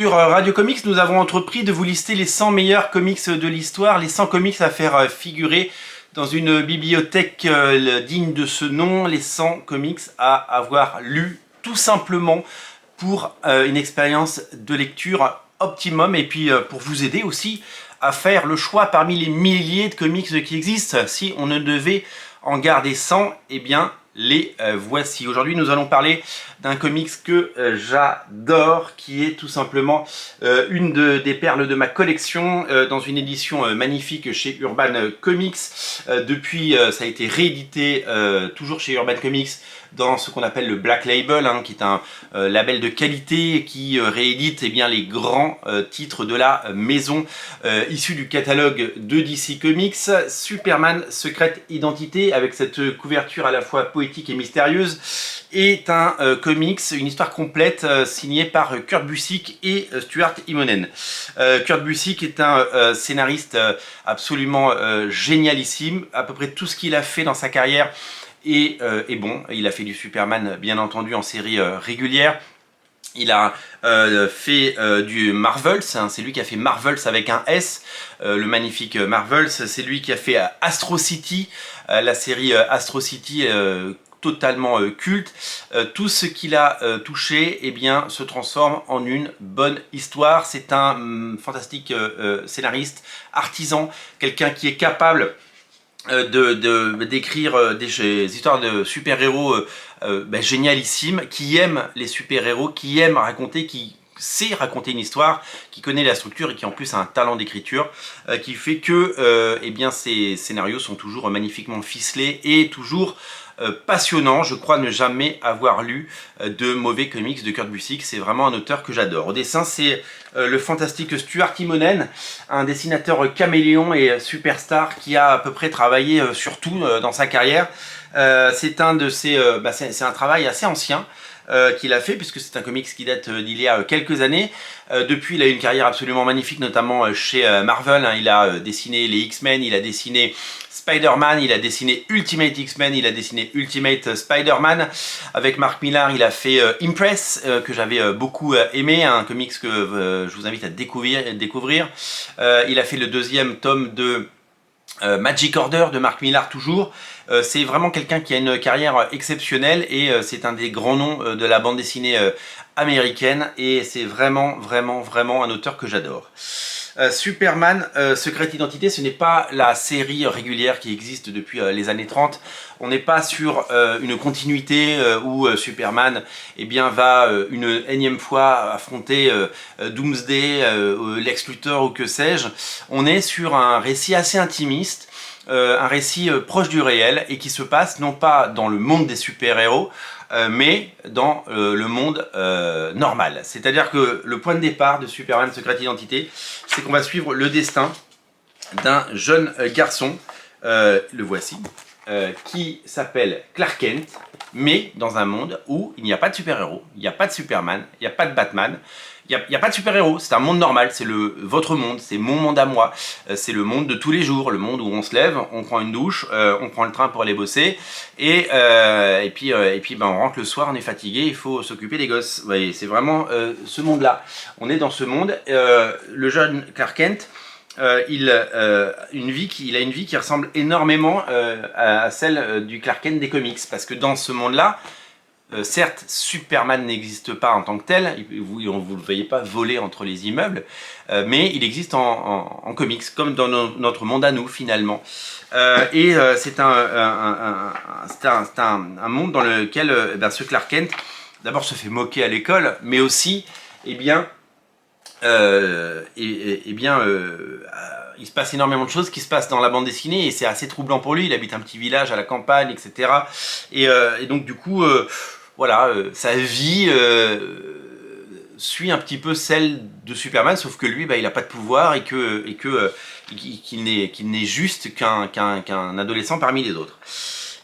Sur Radio Comics, nous avons entrepris de vous lister les 100 meilleurs comics de l'histoire, les 100 comics à faire figurer dans une bibliothèque digne de ce nom, les 100 comics à avoir lu tout simplement pour une expérience de lecture optimum et puis pour vous aider aussi à faire le choix parmi les milliers de comics qui existent. Si on ne devait en garder 100, eh bien les voici. Aujourd'hui nous allons parler d'un comics que j'adore, qui est tout simplement une des perles de ma collection, dans une édition magnifique chez Urban Comics. Depuis, ça a été réédité toujours chez Urban Comics dans ce qu'on appelle le Black Label, qui est un label de qualité qui réédite bien, les grands titres de la maison issus du catalogue de DC Comics. Superman Secret Identity, avec cette couverture à la fois poétique et mystérieuse, est un comics, une histoire complète signée par Kurt Busiek et Stuart Immonen. Kurt Busiek est un scénariste absolument génialissime. À peu près tout ce qu'il a fait dans sa carrière est bon. Il a fait du Superman, bien entendu, en série régulière. Il a fait du Marvels, c'est lui qui a fait Marvels avec un S, le magnifique Marvels. C'est lui qui a fait Astro City, la série Astro City, totalement culte. Tout ce qu'il a touché, eh bien, se transforme en une bonne histoire. C'est un fantastique scénariste, artisan, quelqu'un qui est capable d'écrire des histoires de super-héros génialissimes, qui aime les super-héros, qui aime raconter, qui sait raconter une histoire, qui connaît la structure et qui en plus a un talent d'écriture qui fait que eh bien, ces scénarios sont toujours magnifiquement ficelés et toujours passionnant. Je crois ne jamais avoir lu de mauvais comics de Kurt Busiek. C'est vraiment un auteur que j'adore. Au dessin, c'est le fantastique Stuart Immonen, un dessinateur caméléon et superstar qui a à peu près travaillé sur tout dans sa carrière. C'est un de ses, c'est un travail assez ancien qu'il a fait, puisque c'est un comics qui date d'il y a quelques années. Depuis, il a eu une carrière absolument magnifique, notamment chez Marvel. Il a dessiné les X-Men, il a dessiné Spider-Man, il a dessiné Ultimate X-Men, il a dessiné Ultimate Spider-Man. Avec Mark Millar, il a fait Impress, que j'avais beaucoup aimé, un comics que je vous invite à découvrir. Il a fait le deuxième tome de Magic Order de Mark Millar toujours. C'est vraiment quelqu'un qui a une carrière exceptionnelle et c'est un des grands noms de la bande dessinée américaine et c'est vraiment un auteur que j'adore. Superman Secret Identity, ce n'est pas la série régulière qui existe depuis les années 30. On n'est pas sur une continuité où Superman eh bien, va une énième fois affronter Doomsday, Lex Luthor ou que sais-je. On est sur un récit assez intimiste, un récit proche du réel et qui se passe non pas dans le monde des super-héros, mais dans le monde normal. C'est-à-dire que le point de départ de Superman Secret Identity, c'est qu'on va suivre le destin d'un jeune garçon, le voici, qui s'appelle Clark Kent, mais dans un monde où il n'y a pas de super-héros, il n'y a pas de Superman, il n'y a pas de Batman, il n'y a pas de super-héros, c'est un monde normal, c'est votre monde, c'est mon monde à moi, c'est le monde de tous les jours, le monde où on se lève, on prend une douche, on prend le train pour aller bosser, et puis on rentre le soir, on est fatigué, il faut s'occuper des gosses. Vous voyez, c'est vraiment ce monde-là. On est dans ce monde. Le jeune Clark Kent, il a une vie qui ressemble énormément à celle du Clark Kent des comics, parce que dans ce monde-là, certes, Superman n'existe pas en tant que tel, vous ne le voyez pas voler entre les immeubles, mais il existe en comics, comme dans notre monde à nous finalement. C'est un monde dans lequel ce Clark Kent, d'abord se fait moquer à l'école, mais aussi, il se passe énormément de choses qui se passent dans la bande dessinée et c'est assez troublant pour lui. Il habite un petit village à la campagne, etc. Et donc du coup, voilà, sa vie suit un petit peu celle de Superman, sauf que lui, il n'a pas de pouvoir et qu'il n'est juste qu'un adolescent parmi les autres.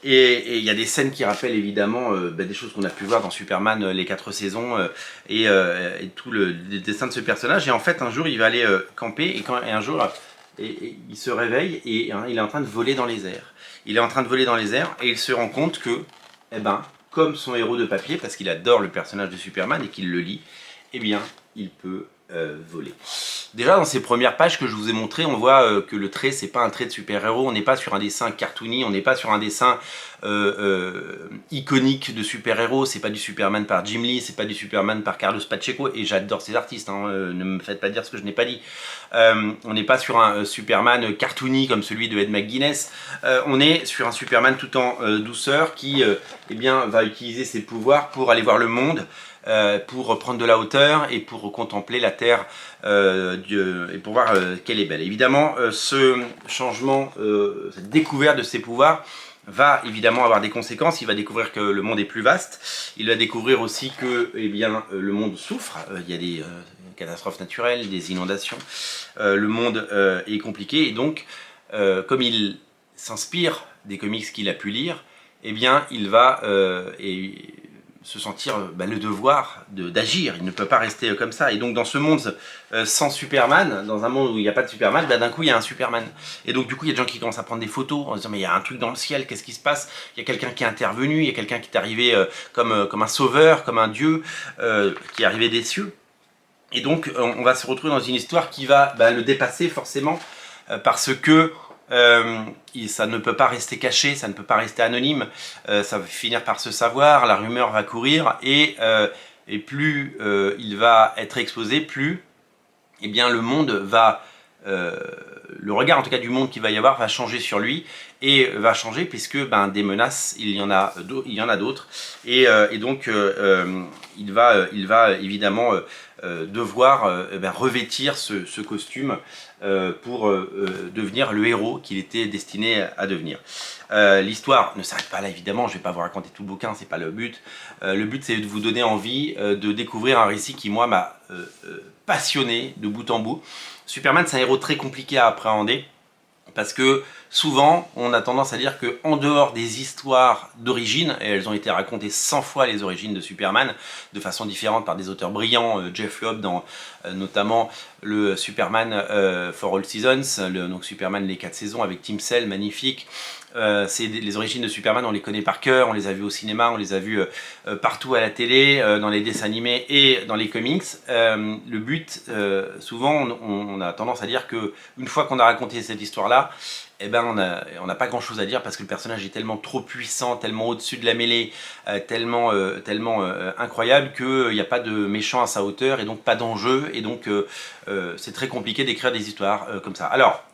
Et il y a des scènes qui rappellent évidemment des choses qu'on a pu voir dans Superman, les 4 saisons, et tout le dessin de ce personnage. Et en fait, un jour, il va aller camper, et un jour, il se réveille et il est en train de voler dans les airs. Il est en train de voler dans les airs et il se rend compte que, comme son héros de papier, parce qu'il adore le personnage de Superman et qu'il le lit, eh bien, il peut voler. Déjà dans ces premières pages que je vous ai montrées, on voit que le trait c'est pas un trait de super-héros, on n'est pas sur un dessin cartoony, on n'est pas sur un dessin iconique de super-héros, c'est pas du Superman par Jim Lee, c'est pas du Superman par Carlos Pacheco, et j'adore ces artistes, hein, ne me faites pas dire ce que je n'ai pas dit. On n'est pas sur un Superman cartoony comme celui de Ed McGuinness, on est sur un Superman tout en douceur qui eh bien, va utiliser ses pouvoirs pour aller voir le monde, pour prendre de la hauteur et pour contempler la Terre et pour voir qu'elle est belle. Évidemment, ce changement, cette découverte de ses pouvoirs va évidemment avoir des conséquences. Il va découvrir que le monde est plus vaste. Il va découvrir aussi que eh bien, le monde souffre. Il y a des catastrophes naturelles, des inondations. Le monde est compliqué et donc, comme il s'inspire des comics qu'il a pu lire, eh bien, il va se sentir le devoir d'agir. Il ne peut pas rester comme ça. Et donc dans ce monde sans Superman, dans un monde où il n'y a pas de Superman, d'un coup il y a un Superman. Et donc du coup il y a des gens qui commencent à prendre des photos en se disant mais il y a un truc dans le ciel, qu'est-ce qui se passe? Il y a quelqu'un qui est intervenu, il y a quelqu'un qui est arrivé comme un sauveur, comme un dieu qui est arrivé des cieux. Et donc on va se retrouver dans une histoire qui va le dépasser forcément parce que ça ne peut pas rester caché, ça ne peut pas rester anonyme, ça va finir par se savoir, la rumeur va courir et plus il va être exposé, plus eh bien, le monde va, le regard en tout cas du monde qu'il va y avoir va changer sur lui et va changer puisque des menaces il y en a d'autres et donc il va évidemment devoir revêtir ce costume pour devenir le héros qu'il était destiné à devenir. L'histoire ne s'arrête pas là évidemment, je ne vais pas vous raconter tout le bouquin, c'est pas le but. Le but c'est de vous donner envie de découvrir un récit qui moi m'a passionné de bout en bout. Superman c'est un héros très compliqué à appréhender parce que souvent on a tendance à dire que en dehors des histoires d'origine, et elles ont été racontées 100 fois les origines de Superman de façon différente par des auteurs brillants, Jeff Loeb dans notamment le Superman for All Seasons, donc Superman les 4 saisons avec Tim Sale, magnifique. Les origines de Superman, on les connaît par cœur, on les a vues au cinéma, on les a vues partout à la télé, dans les dessins animés et dans les comics. Le but, souvent, on a tendance à dire que une fois qu'on a raconté cette histoire-là, eh ben on n'a pas grand chose à dire parce que le personnage est tellement trop puissant, tellement au-dessus de la mêlée, tellement incroyable qu'il n'y a pas de méchant à sa hauteur et donc pas d'enjeu et donc c'est très compliqué d'écrire des histoires comme ça. Alors,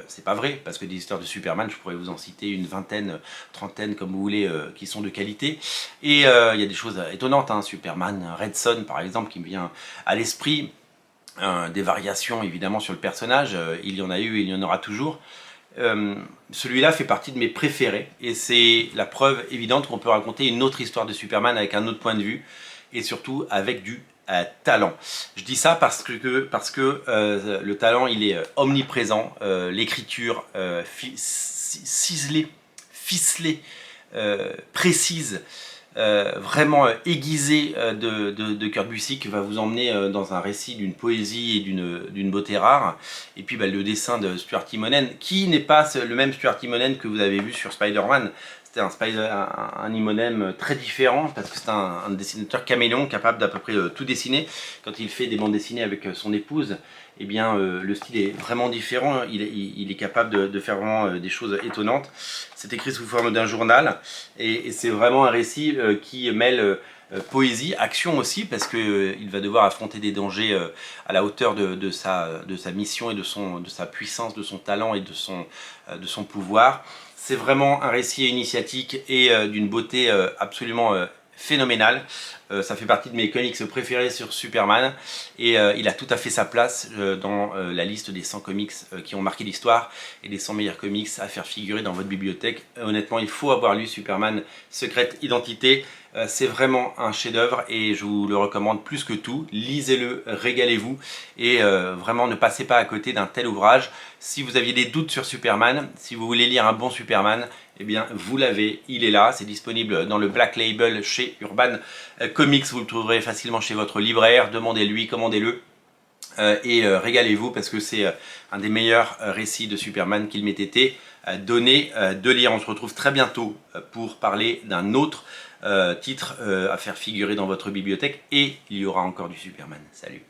c'est pas vrai, parce que des histoires de Superman, je pourrais vous en citer une vingtaine, trentaine, comme vous voulez, qui sont de qualité. Et il y a des choses étonnantes, hein, Superman, Red Son par exemple, qui me vient à l'esprit, des variations évidemment sur le personnage, il y en a eu et il y en aura toujours. Celui-là fait partie de mes préférés, et c'est la preuve évidente qu'on peut raconter une autre histoire de Superman avec un autre point de vue, et surtout avec du talent. Je dis ça parce que le talent il est omniprésent, l'écriture ciselée, ficelée, précise, vraiment aiguisée de Kurt Busiek va vous emmener dans un récit d'une poésie et d'une beauté rare. Et puis le dessin de Stuart Immonen, qui n'est pas le même Stuart Immonen que vous avez vu sur Spider-Man. C'était un Immonen très différent parce que c'est un dessinateur caméléon capable d'à peu près tout dessiner. Quand il fait des bandes dessinées avec son épouse, eh bien, le style est vraiment différent. Il est capable de faire vraiment des choses étonnantes. C'est écrit sous forme d'un journal et c'est vraiment un récit qui mêle poésie, action aussi, parce qu'il va devoir affronter des dangers à la hauteur de sa mission et de sa puissance, de son talent et de son pouvoir. C'est vraiment un récit initiatique et d'une beauté absolument phénoménale. Ça fait partie de mes comics préférés sur Superman et il a tout à fait sa place dans la liste des 100 comics qui ont marqué l'histoire et des 100 meilleurs comics à faire figurer dans votre bibliothèque. Honnêtement, il faut avoir lu Superman Secret Identité. C'est vraiment un chef-d'œuvre et je vous le recommande plus que tout. Lisez-le, régalez-vous et vraiment ne passez pas à côté d'un tel ouvrage. Si vous aviez des doutes sur Superman, si vous voulez lire un bon Superman, eh bien vous l'avez, il est là, c'est disponible dans le Black Label chez Urban Comics, vous le trouverez facilement chez votre libraire, demandez-lui, commandez-le. Et régalez-vous parce que c'est un des meilleurs récits de Superman qu'il m'ait été donné de lire. On se retrouve très bientôt pour parler d'un autre titre à faire figurer dans votre bibliothèque et il y aura encore du Superman. Salut!